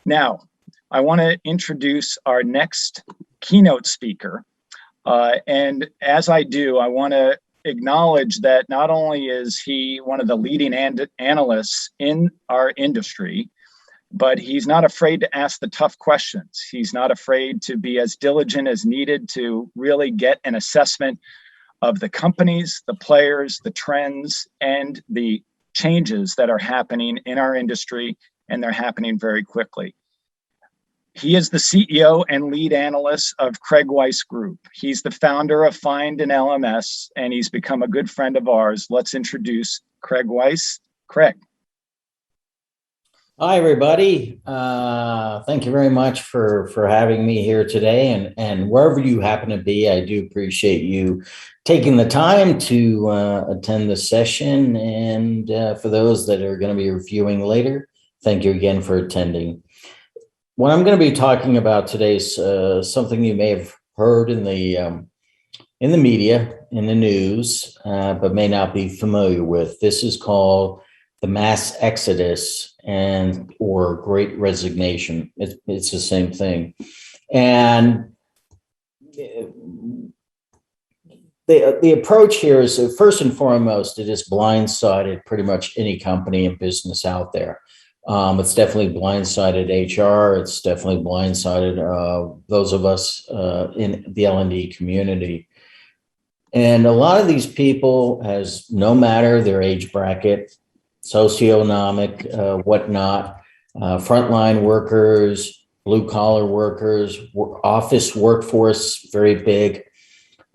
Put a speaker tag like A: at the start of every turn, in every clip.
A: Now, I want to introduce our next keynote speaker. And as I do, I want to acknowledge that not only is he one of the leading analysts in our industry, but he's not afraid to ask the tough questions. He's not afraid to be as diligent as needed to really get an assessment of the companies, the players, the trends, and the changes that are happening in our industry, and they're happening very quickly. He is the CEO and lead analyst of Weiss Group. He's the founder of Find an LMS, and he's become a good friend of ours. Let's introduce Craig Weiss. Craig.
B: Hi, everybody. Thank you very much for having me here today. And wherever you happen to be, I do appreciate you taking the time to attend the session. And for those that are going to be reviewing later, thank you again for attending. What I'm going to be talking about today is something you may have heard in the media, in the news, but may not be familiar with. This is called the mass exodus or great resignation. It's the same thing. And the approach here is, first and foremost, it has blindsided pretty much any company and business out there. It's definitely blindsided HR. It's definitely blindsided those of us in the L&D community. And a lot of these people, has no matter their age bracket, socioeconomic, whatnot, frontline workers, blue collar workers, office workforce, very big.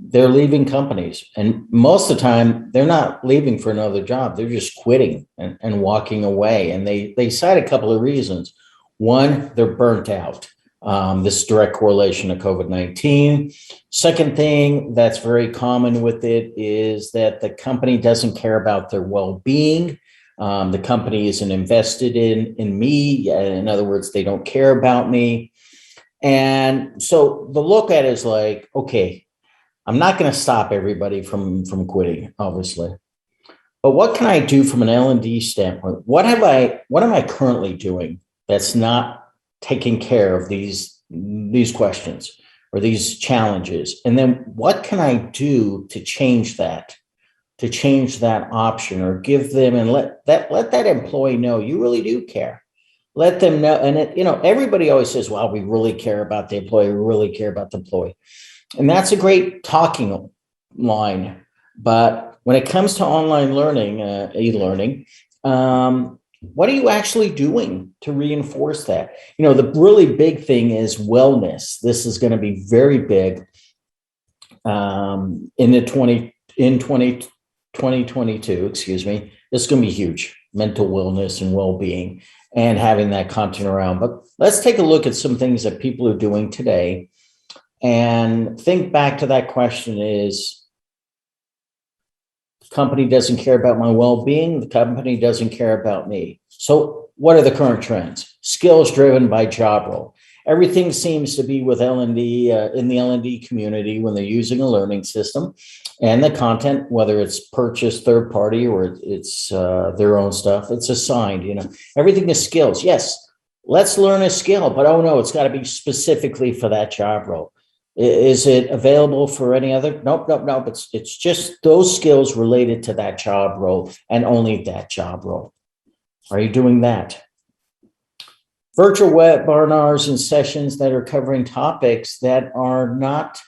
B: They're leaving companies, and most of the time they're not leaving for another job. They're just quitting and walking away. And they cite a couple of reasons. One, they're burnt out. This direct correlation to COVID-19. Second thing that's very common with it is that the company doesn't care about their well-being. The company isn't invested in me. In other words, they don't care about me. And so the look at it is like, okay, I'm not going to stop everybody from quitting, obviously. But what can I do from an L&D standpoint? What am I currently doing that's not taking care of these questions or these challenges? And then what can I do to change that option, or give them and let that employee know you really do care. Let them know. And everybody always says, well, we really care about the employee. We really care about the employee. And that's a great talking line. But when it comes to online learning, e-learning, what are you actually doing to reinforce that? The really big thing is wellness. This is going to be very big in 2022, excuse me. This is going to be huge, mental wellness and well-being and having that content around. But let's take a look at some things that people are doing today and think back to that question is, the company doesn't care about my well-being. The company doesn't care about me. So what are the current trends? Skills driven by job role. Everything seems to be with L&D in the L&D community when they're using a learning system, and the content, whether it's purchased third party or it's their own stuff, it's assigned. Everything is skills. Yes, let's learn a skill, but oh no, it's got to be specifically for that job role. Is it available for any other? Nope. It's just those skills related to that job role and only that job role. Are you doing that? Virtual webinars and sessions that are covering topics that are not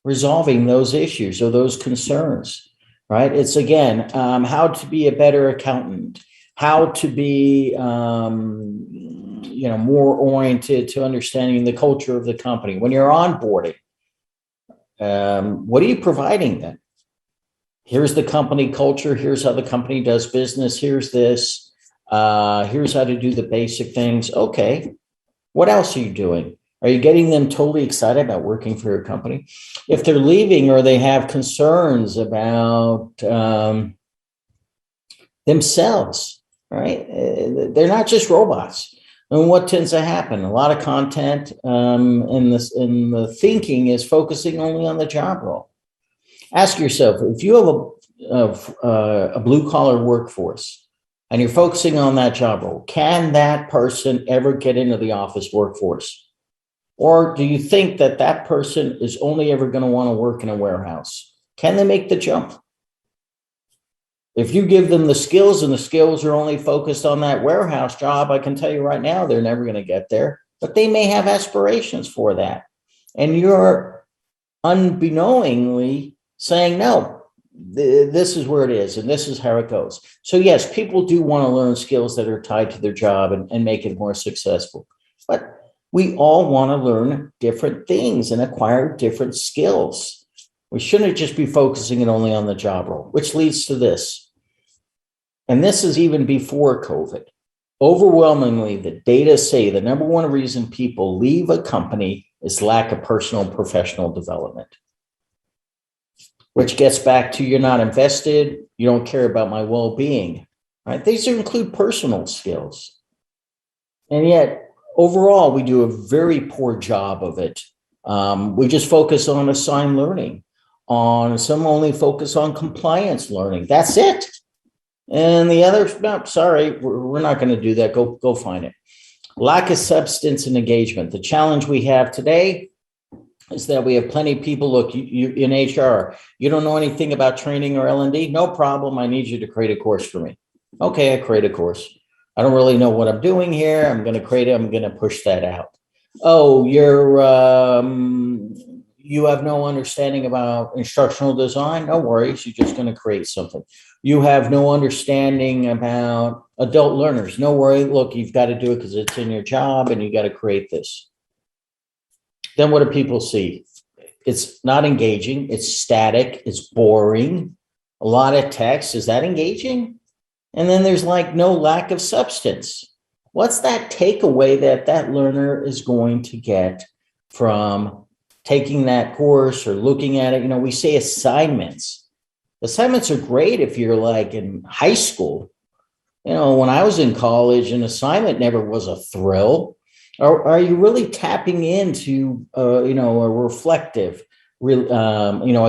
B: resolving those issues or those concerns, right? It's again, how to be a better accountant, how to be, more oriented to understanding the culture of the company. When you're onboarding, what are you providing then? Here's the company culture. Here's how the company does business. Here's this. Here's how to do the basic things. Okay. What else are you doing? Are you getting them totally excited about working for your company? If they're leaving or they have concerns about themselves, right? They're not just robots. And what tends to happen? A lot of content in the thinking is focusing only on the job role. Ask yourself, if you have a blue collar workforce, and you're focusing on that job role, can that person ever get into the office workforce? Or do you think that that person is only ever going to want to work in a warehouse? Can they make the jump? If you give them the skills and the skills are only focused on that warehouse job, I can tell you right now, they're never going to get there, but they may have aspirations for that. And you're unbeknowingly saying, no, this is where it is, and this is how it goes. So yes, people do want to learn skills that are tied to their job and make it more successful. But we all want to learn different things and acquire different skills. We shouldn't just be focusing it only on the job role, which leads to this. And this is even before COVID. Overwhelmingly, the data say the number one reason people leave a company is lack of personal and professional development, which gets back to you're not invested, you don't care about my well-being, right? These include personal skills. And yet, overall, we do a very poor job of it. We just focus on assigned learning, some only focus on compliance learning. That's it. And the others, no, sorry, we're not going to do that. Go find it. Lack of substance and engagement. The challenge we have today is that we have plenty of people, look, you in HR, you don't know anything about training or L&D? No problem. I need you to create a course for me. Okay, I create a course. I don't really know what I'm doing here. I'm going to create it. I'm going to push that out. Oh, you have no understanding about instructional design? No worries. You're just going to create something. You have no understanding about adult learners? No worry. Look, you've got to do it because it's in your job and you got to create this. Then what do people see? It's not engaging. It's static. It's boring. A lot of text. Is that engaging? And then there's like no lack of substance. What's that takeaway that learner is going to get from taking that course or looking at it? You know, we say assignments. Assignments are great if you're like in high school. You know, when I was in college, an assignment never was a thrill. Are you really tapping into, a reflective, I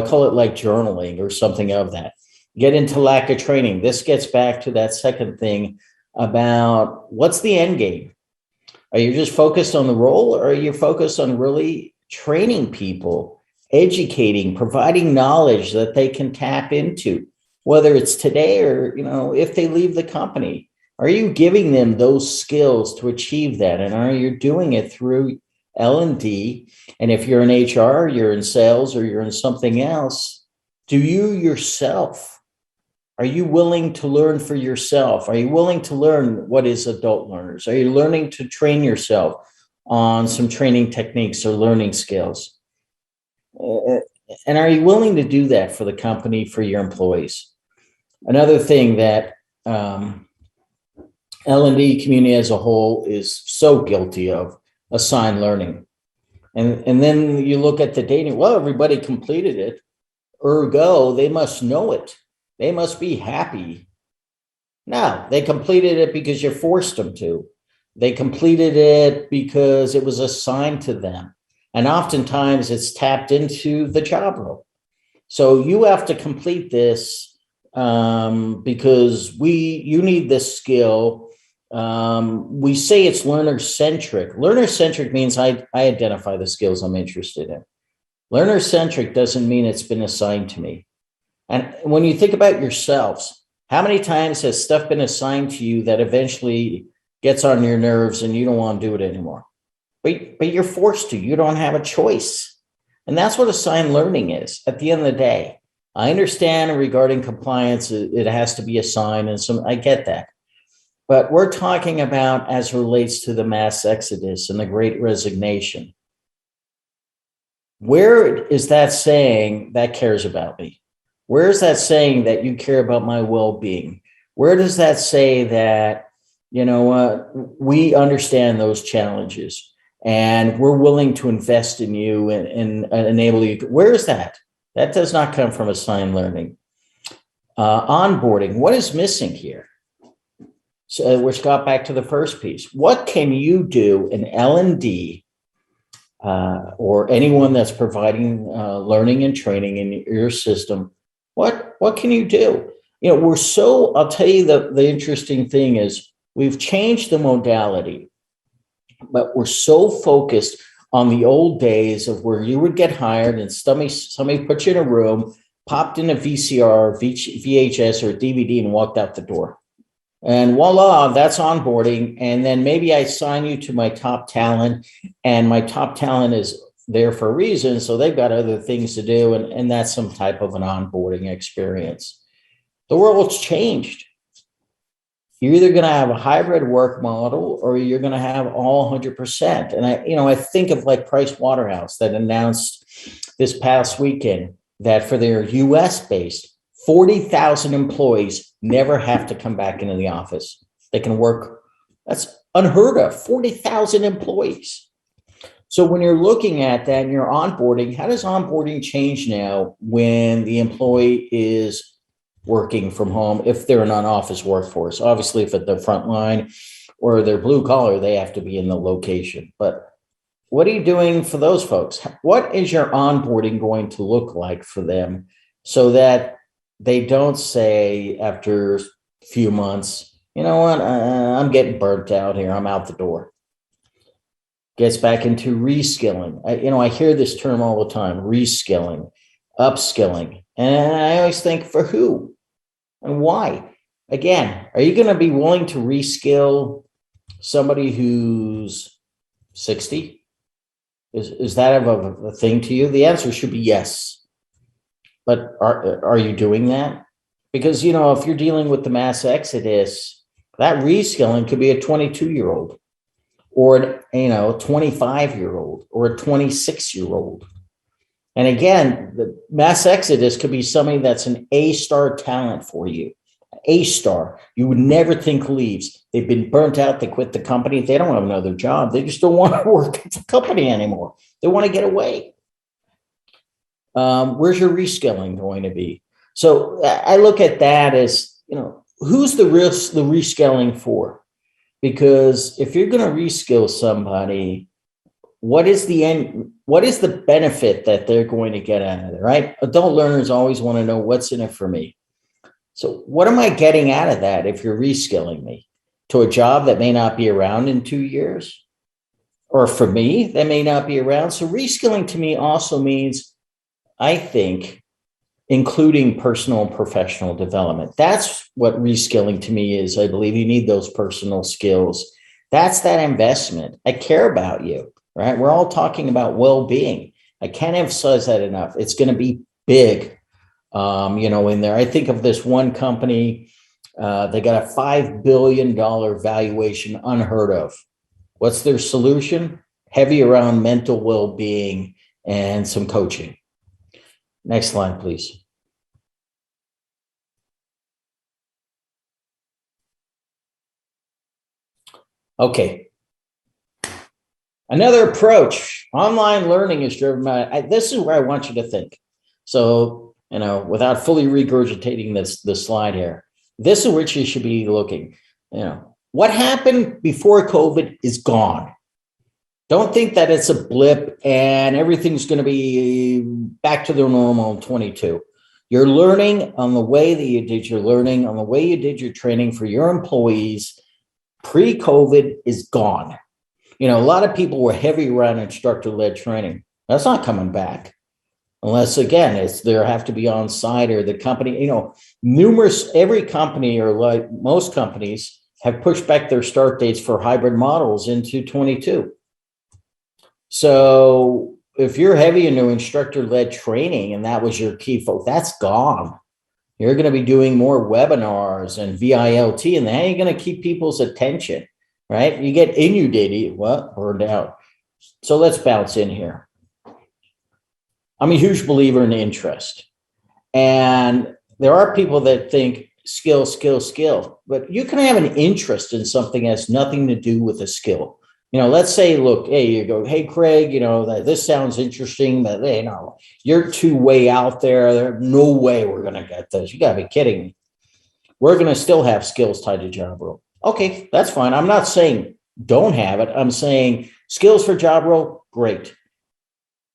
B: call it like journaling or something of that. Get into lack of training. This gets back to that second thing about what's the end game? Are you just focused on the role, or are you focused on really training people, educating, providing knowledge that they can tap into, whether it's today or, if they leave the company? Are you giving them those skills to achieve that? And are you doing it through L&D? And if you're in HR, you're in sales, or you're in something else, do you yourself, are you willing to learn for yourself? Are you willing to learn what is adult learners? Are you learning to train yourself on some training techniques or learning skills? And are you willing to do that for the company, for your employees? Another thing that L&D community as a whole is so guilty of, assigned learning. And then you look at the data, well, everybody completed it, ergo, they must know it. They must be happy. No, they completed it because you forced them to. They completed it because it was assigned to them. And oftentimes it's tapped into the job role. So you have to complete this because you need this skill. We say it's learner-centric. Learner-centric means I identify the skills I'm interested in. Learner-centric doesn't mean it's been assigned to me. And when you think about yourselves, how many times has stuff been assigned to you that eventually gets on your nerves and you don't want to do it anymore? But you're forced to. You don't have a choice. And that's what assigned learning is at the end of the day. I understand regarding compliance, it has to be assigned, and I get that. But we're talking about as it relates to the mass exodus and the great resignation. Where is that saying that cares about me? Where is that saying that you care about my well-being? Where does that say that, we understand those challenges and we're willing to invest in you and enable you? Where is that? That does not come from assigned learning. Onboarding, what is missing here? So, which got back to the first piece. What can you do in L&D or anyone that's providing learning and training in your system? What can you do? I'll tell you the interesting thing is we've changed the modality, but we're so focused on the old days of where you would get hired and somebody put you in a room, popped in a VCR, VHS, or DVD and walked out the door. And voila, that's onboarding. And then maybe I assign you to my top talent, and my top talent is there for a reason. So they've got other things to do. And that's some type of an onboarding experience. The world's changed. You're either going to have a hybrid work model or you're going to have all 100%. And I think of like Price Waterhouse that announced this past weekend that for their US based 40,000 employees never have to come back into the office. They can work. That's unheard of. 40,000 employees. So when you're looking at that and you're onboarding, how does onboarding change now when the employee is working from home if they're a non-office workforce? Obviously, if at the front line or they're blue collar, they have to be in the location. But what are you doing for those folks? What is your onboarding going to look like for them so that they don't say after a few months, you know what, I'm getting burnt out here, I'm out the door? Gets back into reskilling. I hear this term all the time, reskilling, upskilling. And I always think, for who and why? Again, are you going to be willing to reskill somebody who's 60? Is that of a thing to you? The answer should be yes. But are you doing that? Because, if you're dealing with the mass exodus, that reskilling could be a 22-year-old or a 25-year-old or a 26-year-old. And again, the mass exodus could be somebody that's an A-star talent for you. A-star. You would never think leaves. They've been burnt out. They quit the company. They don't have another job. They just don't want to work at the company anymore. They want to get away. Where's your reskilling going to be? So I look at that as, who's the reskilling for? Because if you're going to reskill somebody, what is the benefit that they're going to get out of it, right? Adult learners always want to know what's in it for me. So what am I getting out of that if you're reskilling me to a job that may not be around in 2 years? Or for me, that may not be around. So reskilling to me also means, I think, including personal and professional development. That's what reskilling to me is. I believe you need those personal skills. That's that investment. I care about you, right? We're all talking about well-being. I can't emphasize that enough. It's going to be big, in there. I think of this one company, they got a $5 billion valuation, unheard of. What's their solution? Heavy around mental well-being and some coaching. Next slide, please. Okay. Another approach, online learning is driven by, this is where I want you to think. So, without fully regurgitating the slide here, this is where you should be looking. What happened before COVID is gone. Don't think that it's a blip and everything's going to be back to their normal in 22. You're learning on the way that you did your learning, on the way you did your training for your employees. Pre-COVID is gone. A lot of people were heavy around instructor-led training. That's not coming back. Unless, again, there have to be on site or the company, every company or like most companies have pushed back their start dates for hybrid models into 22. So if you're heavy into instructor-led training and that was your key focus, that's gone. You're going to be doing more webinars and VILT, and how are you going to keep people's attention, right? You get inundated, burned out. So let's bounce in here. I'm a huge believer in interest. And there are people that think skill, but you can have an interest in something that has nothing to do with a skill. Let's say, look, hey, you go, hey, Craig, this sounds interesting, but you're too way out there. There's no way we're going to get this. You got to be kidding me. We're going to still have skills tied to job role. Okay, that's fine. I'm not saying don't have it. I'm saying skills for job role, great.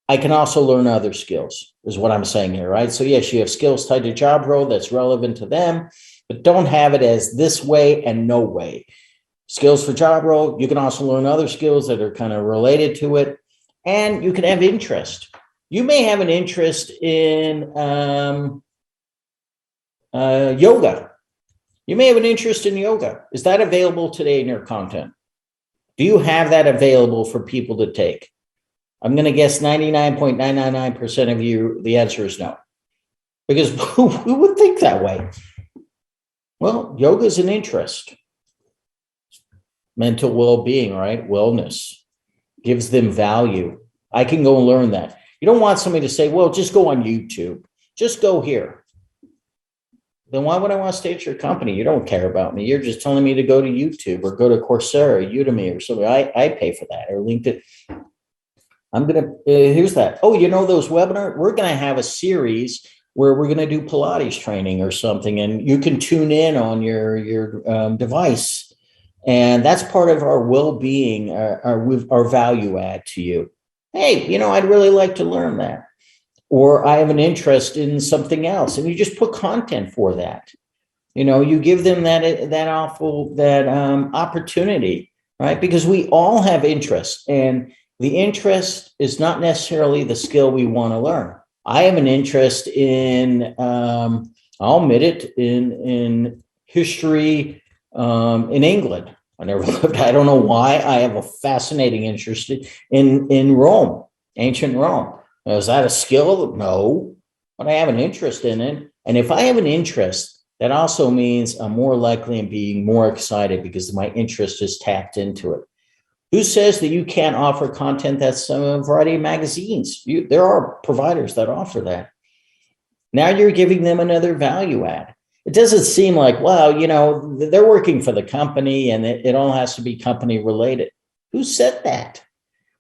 B: I can also learn other skills, is what I'm saying here, right? So yes, you have skills tied to job role that's relevant to them, but don't have it as this way and no way. Skills for job role, you can also learn other skills that are kind of related to it, and you can have interest. You may have an interest in yoga. You may have an interest in yoga. Is that available today in your content? Do you have that available for people to take? I'm going to guess 99.999% of you, the answer is no. Because who would think that way? Well, yoga is an interest. Mental well-being, right? Wellness gives them value. I can go and learn that. You don't want somebody to say, well, just go on YouTube. Just go here. Then why would I want to stay at your company? You don't care about me. You're just telling me to go to YouTube or go to Coursera, Udemy or something. I pay for that, or LinkedIn. I'm going to, here's that. Oh, you know, those webinars, we're going to have a series where we're going to do Pilates training or something, and you can tune in on your device. And that's part of our well-being, our value add to you. Hey, you know, I'd really like to learn that. Or I have an interest in something else, and you just put content for that. You know, you give them that opportunity, right? Because we all have interest, and the interest is not necessarily the skill we want to learn. I have an interest in, I'll admit it, in history in England. I never lived. I don't know why. I have a fascinating interest in Rome, ancient Rome. Is that a skill? No, but I have an interest in it. And if I have an interest, that also means I'm more likely in being more excited because my interest is tapped into it. Who says that you can't offer content that's a variety of magazines? There are providers that offer that. Now you're giving them another value add. It doesn't seem like, wow, you know, they're working for the company and it all has to be company related. Who said that?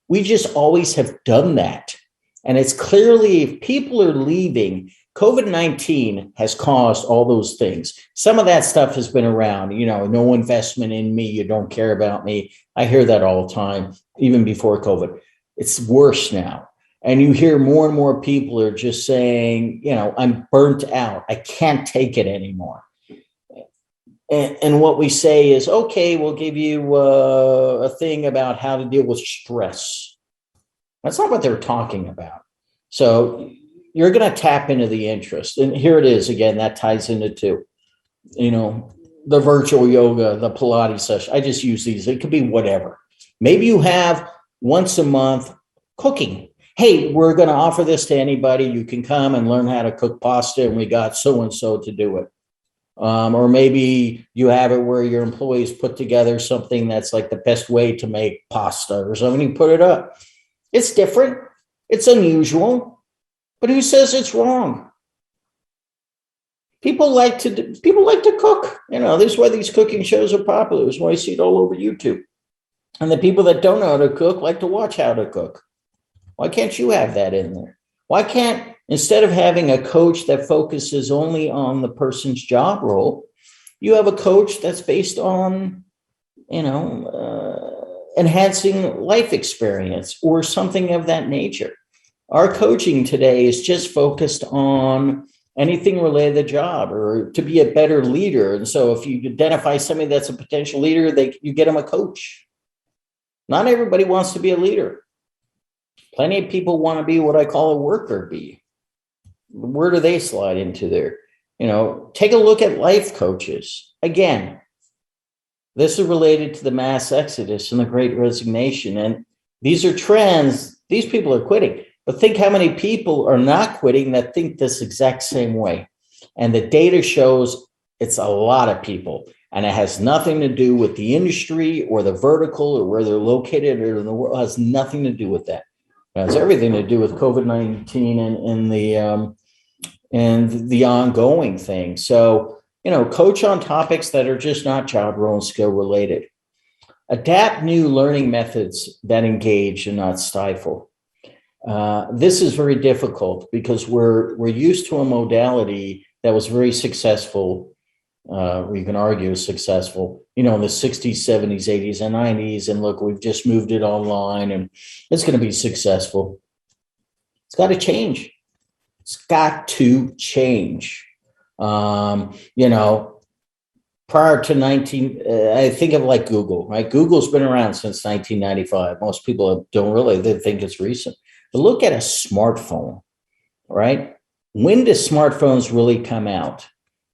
B: We just always have done that. And it's clearly, if people are leaving, COVID-19 has caused all those things. Some of that stuff has been around, you know, no investment in me, you don't care about me. I hear that all the time, even before COVID. It's worse now. And you hear more and more people are just saying, you know, I'm burnt out. I can't take it anymore. And what we say is, okay, we'll give you a thing about how to deal with stress. That's not what they're talking about. So you're going to tap into the interest. And here it is again, that ties into two, you know, the virtual yoga, the Pilates session. I just use these. It could be whatever. Maybe you have once a month cooking. Hey, we're going to offer this to anybody. You can come and learn how to cook pasta, and we got so-and-so to do it. Or maybe you have it where your employees put together something that's like the best way to make pasta or something. You put it up. It's different. It's unusual. But who says it's wrong? People like to cook. You know, this is why these cooking shows are popular. This is why I see it all over YouTube. And the people that don't know how to cook like to watch how to cook. Why can't you have that in there? Why can't, instead of having a coach that focuses only on the person's job role, you have a coach that's based on, you know, enhancing life experience or something of that nature? Our coaching today is just focused on anything related to the job or to be a better leader. And so if you identify somebody that's a potential leader, you get them a coach. Not everybody wants to be a leader. Plenty of people want to be what I call a worker bee. Where do they slide into there? You know, take a look at life coaches. Again, this is related to the mass exodus and the great resignation. And these are trends. These people are quitting. But think how many people are not quitting that think this exact same way. And the data shows it's a lot of people. And it has nothing to do with the industry or the vertical or where they're located or in the world. It has nothing to do with that. It has everything to do with COVID-19 and the ongoing thing. So, you know, coach on topics that are just not job role and skill related. Adapt new learning methods that engage and not stifle. This is very difficult because we're used to a modality that was very successful. We can argue successful, you know, in the 60s, 70s, 80s, and 90s. And look, we've just moved it online and it's going to be successful. It's got to change. It's got to change. You know, prior to I think of like Google, right? Google's been around since 1995. Most people don't really, they think it's recent. But look at a smartphone, right? When did smartphones really come out?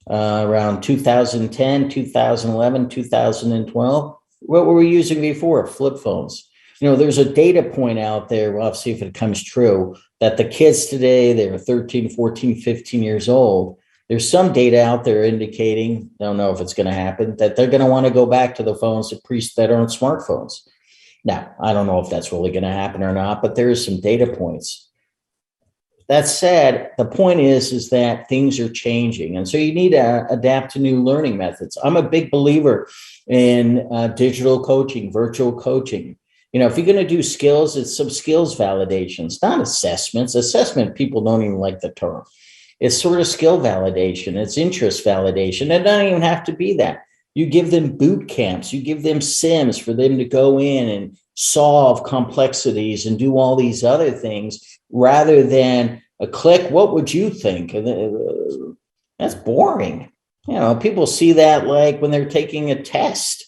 B: Around 2010, 2011, 2012. What were we using before? Flip phones. You know, there's a data point out there, we'll have to see if it comes true, that the kids today, they're 13, 14, 15 years old. There's some data out there indicating, I don't know if it's going to happen, that they're going to want to go back to the phones that aren't smartphones. Now, I don't know if that's really going to happen or not, but there is some data points. That said, the point is that things are changing. And so you need to adapt to new learning methods. I'm a big believer in digital coaching, virtual coaching. You know, if you're going to do skills, it's some skills validations, not assessments. Assessment, people don't even like the term. It's sort of skill validation. It's interest validation. It doesn't even have to be that. You give them boot camps. You give them sims for them to go in and solve complexities and do all these other things rather than a click. What would you think? That's boring. You know, people see that like when they're taking a test.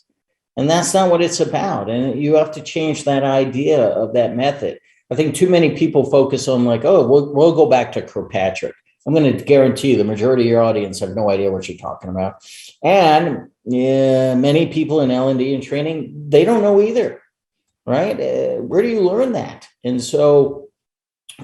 B: And that's not what it's about. And you have to change that idea of that method. I think too many people focus on like, oh, we'll go back to Kirkpatrick. I'm going to guarantee you the majority of your audience have no idea what you're talking about. And many people in L&D and training, they don't know either, right? Where do you learn that? And so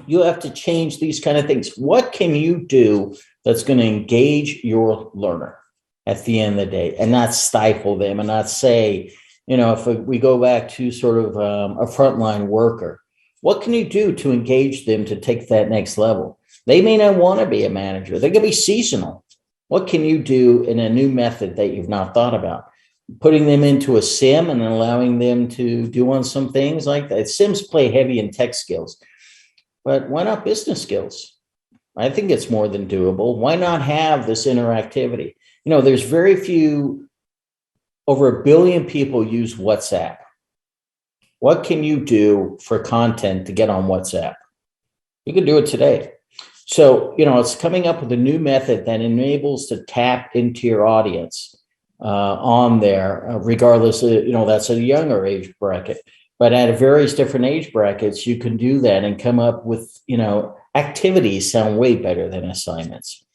B: you have to change these kind of things. What can you do that's going to engage your learner at the end of the day and not stifle them and not say, you know, if we go back to sort of a frontline worker, what can you do to engage them to take that next level? They may not want to be a manager. They could be seasonal. What can you do in a new method that you've not thought about? Putting them into a sim and allowing them to do on some things like that. Sims play heavy in tech skills, but why not business skills? I think it's more than doable. Why not have this interactivity? You know, there's very few, over 1 billion people use WhatsApp. What can you do for content to get on WhatsApp? You can do it today. So, you know, it's coming up with a new method that enables to tap into your audience on there, regardless of, you know, that's a younger age bracket. But at various different age brackets, you can do that and come up with, you know, activities sound way better than assignments.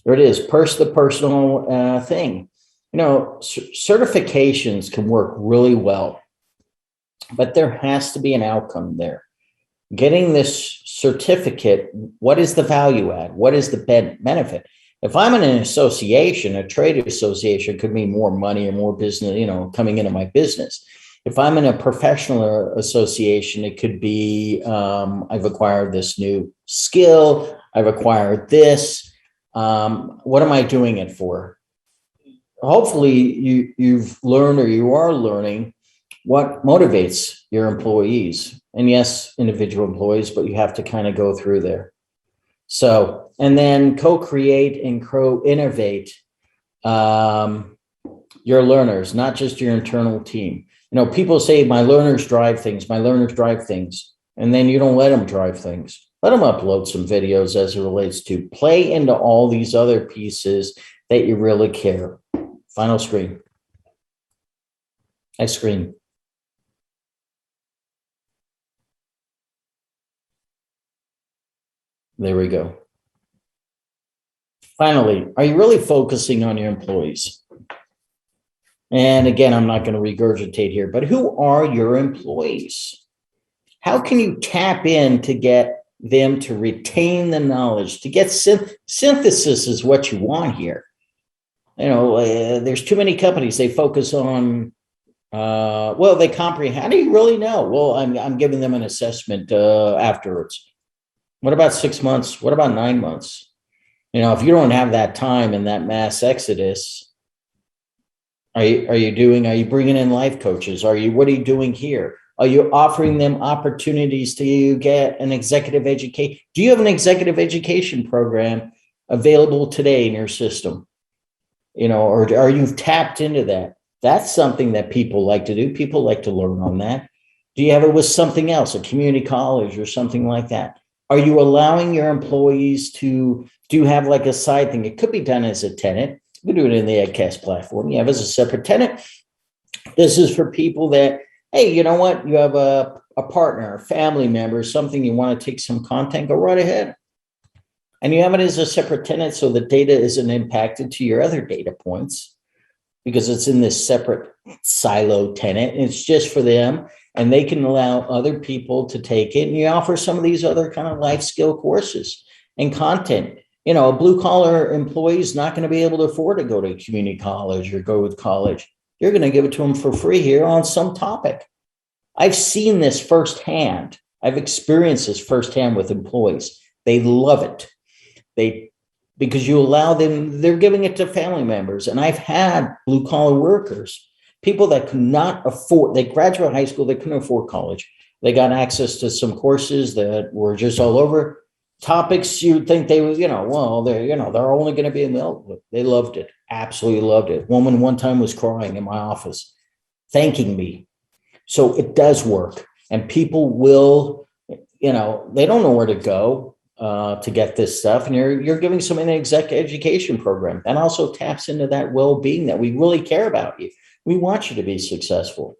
B: There it is, the personal thing. You know, certifications can work really well, but there has to be an outcome there. Getting this certificate, what is the value add? What is the benefit? If I'm in an association, a trade association could mean more money and more business, you know, coming into my business. If I'm in a professional association, it could be, I've acquired this new skill. I've acquired this. What am I doing it for? Hopefully you've learned, or you are learning, what motivates your employees. And yes, individual employees, but you have to kind of go through there. So, and then co-create and co-innovate your learners, not just your internal team. You know, people say my learners drive things, and then you don't let them drive things. Let them upload some videos as it relates to play into all these other pieces that you really care. Final screen. Next screen. There we go. Finally, are you really focusing on your employees? And again, I'm not going to regurgitate here, but who are your employees? How can you tap in to get them to retain the knowledge, to get synthesis is what you want here. You know, there's too many companies, they focus on, well, they comprehend. How do you really know? Well, I'm giving them an assessment afterwards. What about 6 months? What about 9 months? You know, if you don't have that time and that mass exodus, are you bringing in life coaches? What are you doing here? Are you offering them opportunities to get an executive education? Do you have an executive education program available today in your system? You know, or are you tapped into that? That's something that people like to do. People like to learn on that. Do you have it with something else, a community college or something like that? Are you allowing your employees to do have like a side thing? It could be done as a tenant. You can do it in the AdCast platform. You have as a separate tenant. This is for people that, hey, you know what? You have a partner, a family member, something you want to take some content, go right ahead. And you have it as a separate tenant so the data isn't impacted to your other data points because it's in this separate silo tenant. And it's just for them, and they can allow other people to take it. And you offer some of these other kind of life skill courses and content. You know, a blue collar employee is not going to be able to afford to go to community college or go with college. You're going to give it to them for free here on some topic. I've seen this firsthand. I've experienced this firsthand with employees. They love it. Because you allow them, they're giving it to family members. And I've had blue collar workers, people that could not afford, they graduated high school, they couldn't afford college. They got access to some courses that were just all over topics. You'd think they was, well, they're only going to be in the, they loved it. Absolutely loved it. Woman one time was crying in my office, thanking me. So it does work, and people will, they don't know where to go to get this stuff. And you're giving some an exec education program that also taps into that well-being that we really care about you. We want you to be successful.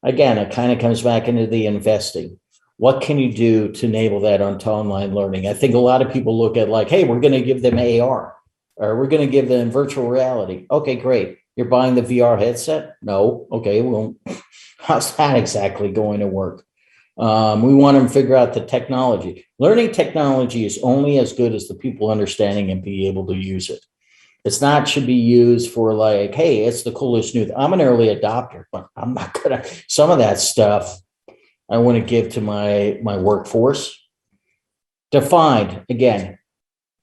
B: Again, it kind of comes back into the investing. What can you do to enable that onto online learning? I think a lot of people look at like, hey, we're going to give them AR, or we're going to give them virtual reality. Okay, great. You're buying the VR headset? No. Okay, well, how's that exactly going to work? We want them to figure out the technology. Learning technology is only as good as the people understanding and be able to use it. It's not should be used for like, hey, it's the coolest new. I'm an early adopter, but I'm not gonna. Some of that stuff I want to give to my workforce. Defined again.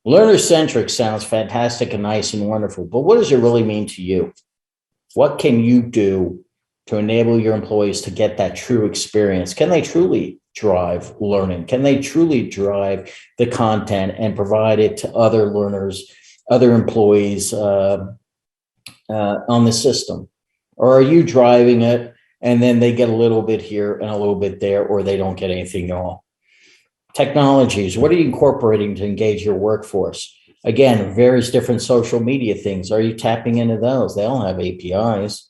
B: Learner-centric sounds fantastic and nice and wonderful, but what does it really mean to you? What can you do to enable your employees to get that true experience? Can they truly drive learning? Can they truly drive the content and provide it to other learners, other employees on the system? Or are you driving it and then they get a little bit here and a little bit there, or they don't get anything at all? Technologies, what are you incorporating to engage your workforce? Again, various different social media things. Are you tapping into those? They all have APIs.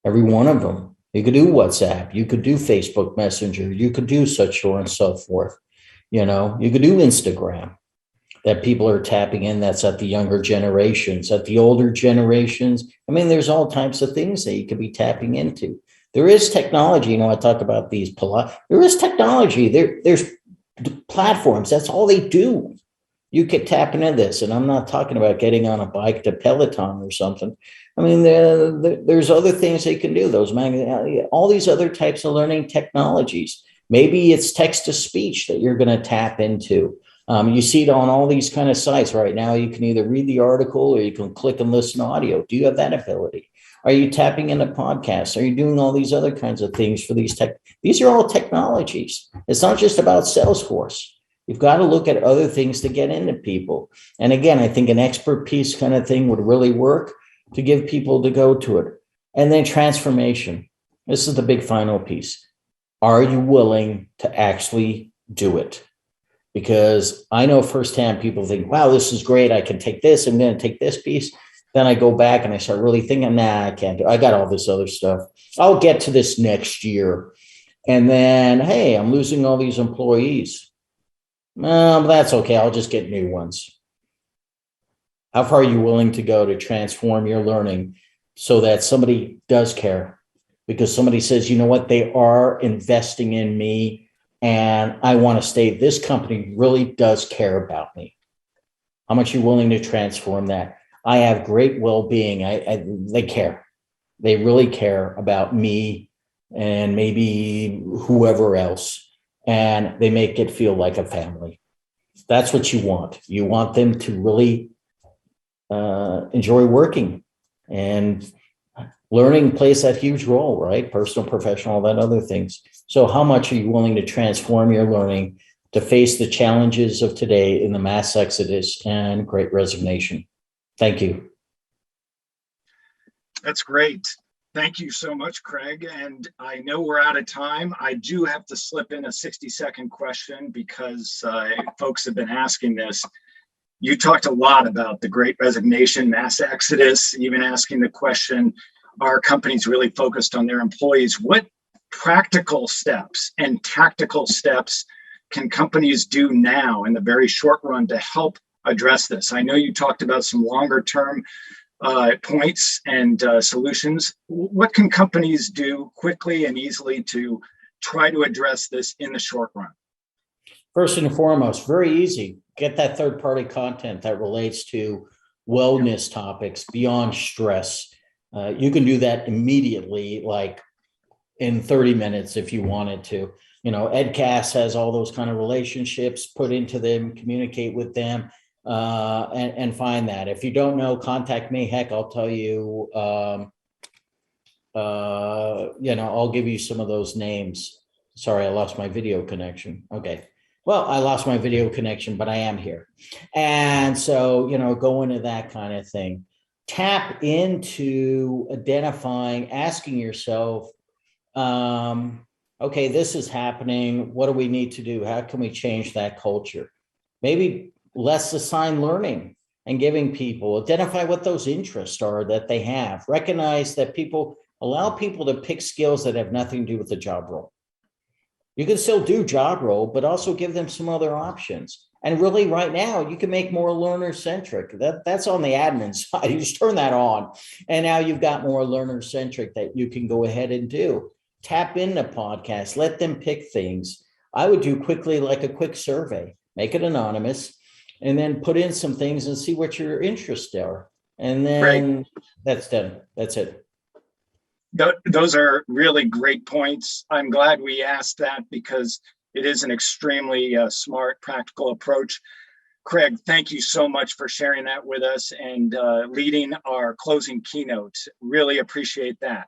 B: Every one of them. You could do WhatsApp, you could do Facebook Messenger, you could do such and so forth. You could do Instagram that people are tapping in. That's at the younger generations, at the older generations. I mean, there's all types of things that you could be tapping into. There is technology. I talk about these. There is technology. There's platforms. That's all they do. You could tap into this, and I'm not talking about getting on a bike to Peloton or something. I mean, there's other things they can do. All these other types of learning technologies. Maybe it's text to speech that you're going to tap into. You see it on all these kind of sites right now. You can either read the article or you can click and listen to audio. Do you have that ability? Are you tapping into podcasts? Are you doing all these other kinds of things for these tech? These are all technologies. It's not just about Salesforce. You've got to look at other things to get into people. And again, I think an expert piece kind of thing would really work to give people to go to it. And then transformation. This is the big final piece. Are you willing to actually do it? Because I know firsthand people think, wow, this is great. I can take this. I'm going to take this piece. Then I go back and I start really thinking, nah, I can't do it. I got all this other stuff. I'll get to this next year. And then, hey, I'm losing all these employees. That's okay. I'll just get new ones. How far are you willing to go to transform your learning so that somebody does care? Because somebody says, you know what, they are investing in me and I want to stay. This company really does care about me. How much are you willing to transform that? I have great well-being. They care. They really care about me and maybe whoever else. And they make it feel like a family. That's what you want. You want them to really enjoy working, and learning plays that huge role, right? Personal, professional, all that other things. So how much are you willing to transform your learning to face the challenges of today in the mass exodus and great resignation? Thank you.
A: That's great. Thank you so much, Craig. And I know we're out of time. I do have to slip in a 60-second question because folks have been asking this. You talked a lot about the Great Resignation, mass exodus, even asking the question, are companies really focused on their employees? What practical steps and tactical steps can companies do now in the very short run to help address this? I know you talked about some longer term points and solutions. What can companies do quickly and easily to try to address this in the short run?
B: First and foremost, very easy. Get that third-party content that relates to wellness topics beyond stress. You can do that immediately, like in 30 minutes if you wanted to. You know, EdCast has all those kind of relationships, put into them, communicate with them, and find that. If you don't know, contact me. Heck, I'll tell you, I'll give you some of those names. Sorry, I lost my video connection. Okay. Well, I lost my video connection, but I am here. And so, go into that kind of thing. Tap into identifying, asking yourself, okay, this is happening. What do we need to do? How can we change that culture? Maybe less assigned learning and giving people, identify what those interests are that they have. Recognize that allow people to pick skills that have nothing to do with the job role. You can still do job role, but also give them some other options. And really right now, you can make more learner-centric. That's on the admin side. You just turn that on. And now you've got more learner-centric that you can go ahead and do. Tap into podcasts. Let them pick things. I would do quickly like a quick survey. Make it anonymous. And then put in some things and see what your interests are. And then That's done. That's it.
A: Those are really great points. I'm glad we asked that because it is an extremely smart, practical approach. Craig, thank you so much for sharing that with us and leading our closing keynote. Really appreciate that.